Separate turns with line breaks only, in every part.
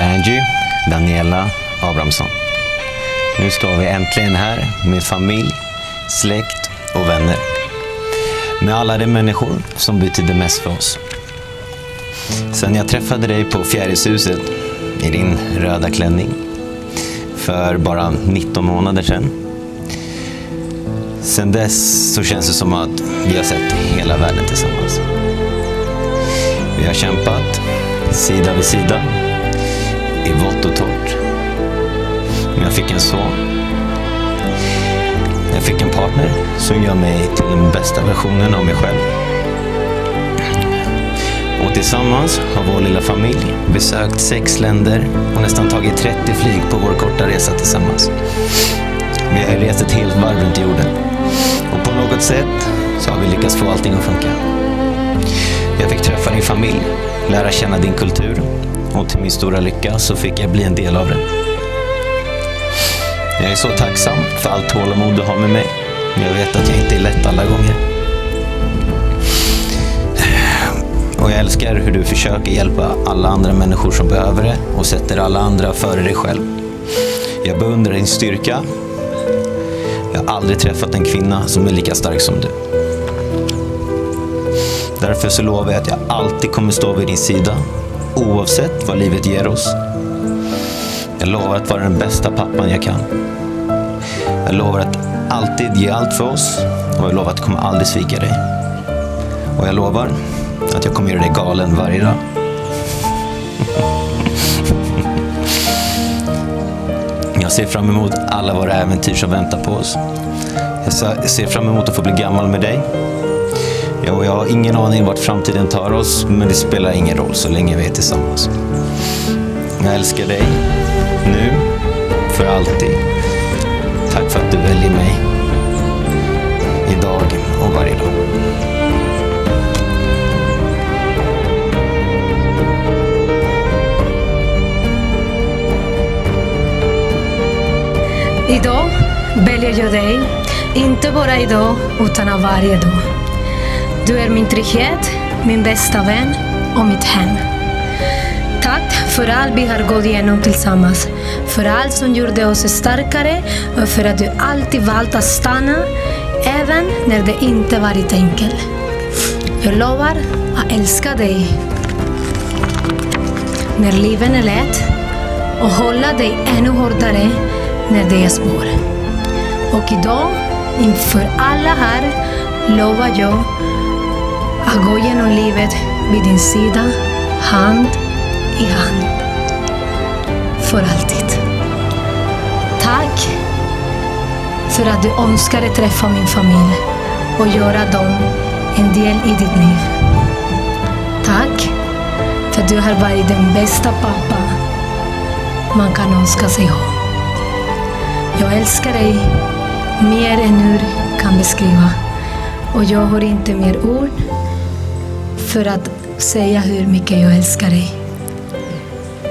Angie, Daniela, Abrahamsson. Nu står vi äntligen här med familj, släkt och vänner. Med alla de människor som betyder mest för oss. Sen jag träffade dig på Fjärilshuset i din röda klänning för bara 19 månader sedan. Sen dess så känns det som att vi har sett hela världen tillsammans. Vi har kämpat sida vid sida i vått och torrt. Men jag fick en son. Jag fick en partner som gör mig till den bästa versionen av mig själv. Och tillsammans har vår lilla familj besökt 6 länder och nästan tagit 30 flyg på vår korta resa tillsammans. Vi har rest ett helt varv runt jorden. Och på något sätt så har vi lyckats få allting att funka. Jag fick träffa din familj, lära känna din kultur. Och till min stora lycka så fick jag bli en del av den. Jag är så tacksam för allt tålamod du har med mig. Jag vet att jag inte är lätt alla gånger. Och jag älskar hur du försöker hjälpa alla andra människor som behöver det och sätter alla andra före dig själv. Jag beundrar din styrka. Jag har aldrig träffat en kvinna som är lika stark som du. Därför så lovar jag att jag alltid kommer stå vid din sida, oavsett vad livet ger oss. Jag lovar att vara den bästa pappan jag kan. Jag lovar att alltid ge allt för oss. Och jag lovar att jag kommer aldrig svika dig. Och jag lovar att jag kommer göra dig galen varje dag. Jag ser fram emot alla våra äventyr som väntar på oss. Jag ser fram emot att få bli gammal med dig. Jag har ingen aning vart framtiden tar oss, men det spelar ingen roll så länge vi är tillsammans. Jag älskar dig, nu, för alltid. Tack för att du väljer mig, idag och varje dag.
Idag väljer jag dig, inte bara idag utan av varje dag. Du är min trygghet, min bästa vän och mitt hem. Tack för allt vi har gått igenom tillsammans, för allt som gjorde oss starkare och för att du alltid valt att stanna, även när det inte varit enkelt. Jag lovar att älska dig när livet är lätt och hålla dig ännu hårdare när det är svårt. Och idag, inför alla här, lovar jag att gå genom livet vid din sida, hand i hand. För alltid. Tack för att du önskade träffa min familj och göra dem en del i ditt liv. Tack för att du har varit den bästa pappa man kan önska sig ha. Jag älskar dig mer än ord kan beskriva. Och jag har inte mer ord för att säga hur mycket jag älskar dig.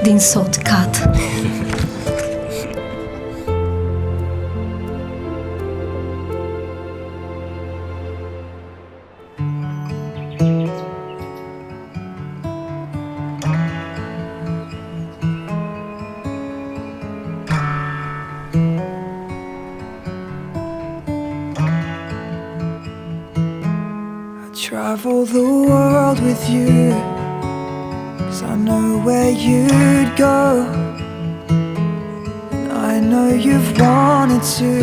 Din såddkatt.
Travel the world with you, 'cause I know where you'd go, and I know you've wanted to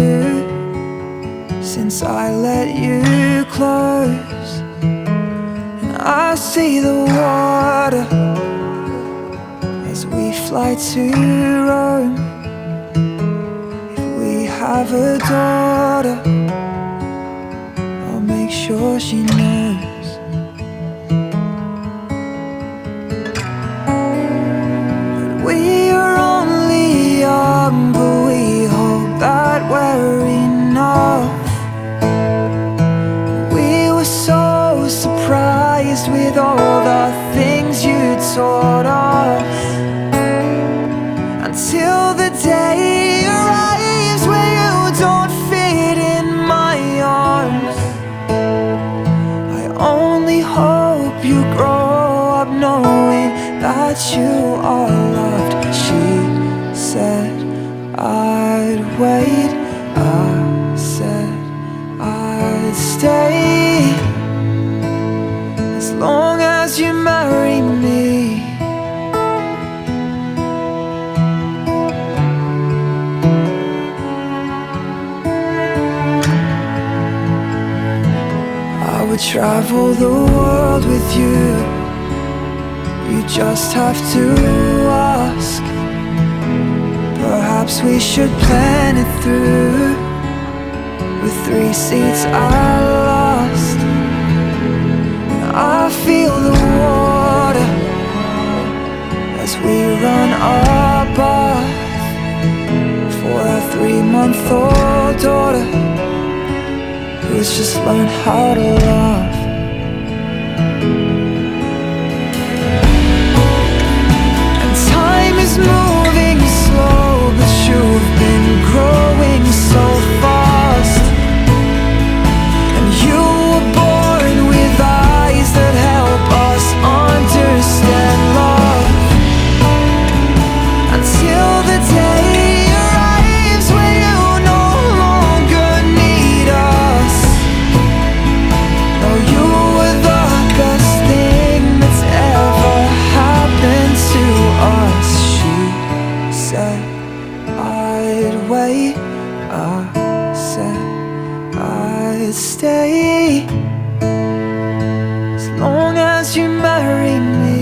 since I let you close. And I see the water as we fly to Rome. If we have a daughter, I'll make sure she knows. We are only young, but we hope that we're enough. We were so surprised with all the things you taught us, until the day arrives where you don't fit in my arms. I only hope you grow up knowing that you are loved wait. I said I'd stay as long as you marry me. I would travel the world with you. You just have to ask. Perhaps we should plan it through. With 3 seats I lost, and I feel the water as we run our bath for our 3-month-old daughter who's just learned how to love. And time is moving slow, but you've been growing so fast. And you were born with eyes that help us understand love. Until the day arrives when you no longer need us. No, you were the best thing that's ever happened to us. She said I'd wait. I said I'd stay as long as you marry me.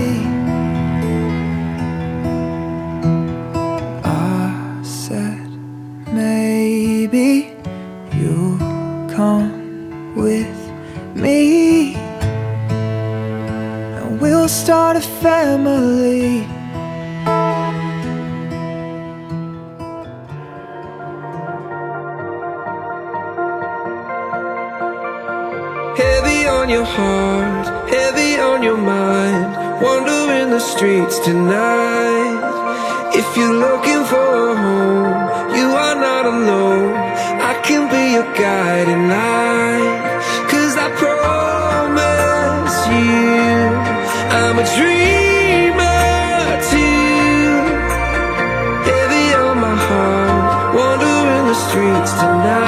I said maybe you'll come with me and we'll start a family.
Heavy on your heart, heavy on your mind, wandering the streets tonight. If you're looking for a home, you are not alone. I can be your guiding light, 'cause I promise you I'm a dreamer too. Heavy on my heart, wandering the streets tonight.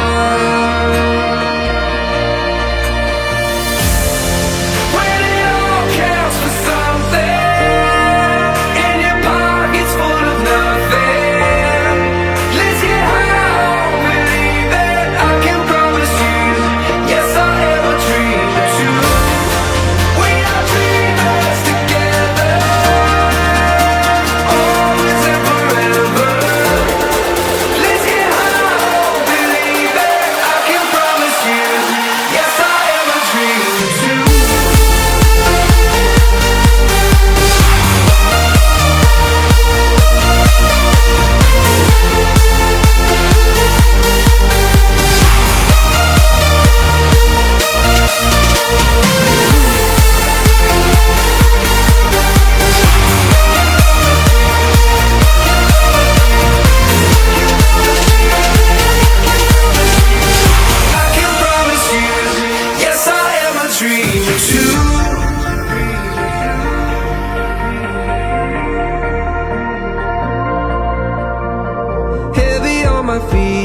My feet